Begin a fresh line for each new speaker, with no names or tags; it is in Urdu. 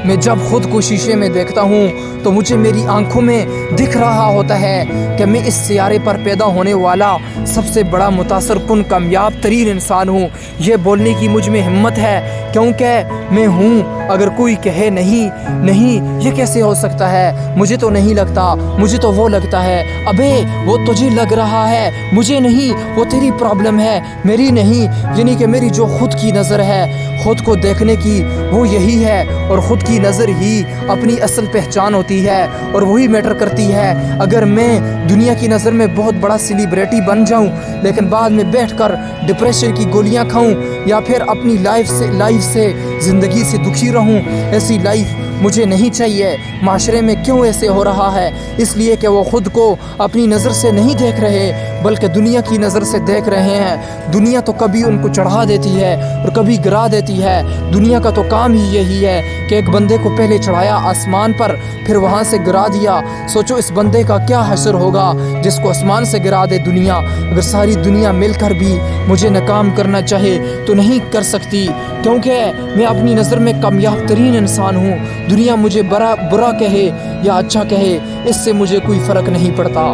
میں جب خود کو شیشے میں دیکھتا ہوں تو مجھے میری آنکھوں میں دکھ رہا ہوتا ہے کہ میں اس سیارے پر پیدا ہونے والا سب سے بڑا متاثر کن کامیاب ترین انسان ہوں۔ یہ بولنے کی مجھ میں ہمت ہے کیونکہ میں ہوں۔ اگر کوئی کہے نہیں یہ کیسے ہو سکتا ہے، مجھے تو نہیں لگتا، مجھے تو وہ لگتا ہے، ابے وہ تجھے لگ رہا ہے، مجھے نہیں، وہ تیری پرابلم ہے، میری نہیں۔ یعنی کہ میری جو خود کی نظر ہے، خود کو دیکھنے کی، وہ یہی ہے، اور خود کی نظر ہی اپنی اصل پہچان ہوتی ہے اور وہی میٹر کرتی ہے۔ اگر میں دنیا کی نظر میں بہت بڑا سیلیبریٹی بن جاؤں لیکن بعد میں بیٹھ کر ڈپریشن کی گولیاں کھاؤں یا پھر اپنی لائف سے زندگی سے دکھی رہوں، ایسی لائف مجھے نہیں چاہیے۔ معاشرے میں کیوں ایسے ہو رہا ہے؟ اس لیے کہ وہ خود کو اپنی نظر سے نہیں دیکھ رہے بلکہ دنیا کی نظر سے دیکھ رہے ہیں۔ دنیا تو کبھی ان کو چڑھا دیتی ہے اور کبھی گرا دیتی ہے۔ دنیا کا تو کام ہی یہی ہے کہ ایک بندے کو پہلے چڑھایا آسمان پر، پھر وہاں سے گرا دیا۔ سوچو اس بندے کا کیا حشر ہوگا جس کو آسمان سے گرا دے دنیا۔ اگر ساری دنیا مل کر بھی مجھے ناکام کرنا چاہے تو نہیں کر سکتی، کیونکہ میں اپنی نظر میں کامیاب ترین انسان ہوں۔ دنیا مجھے برا کہے یا اچھا کہے، اس سے مجھے کوئی فرق نہیں پڑتا۔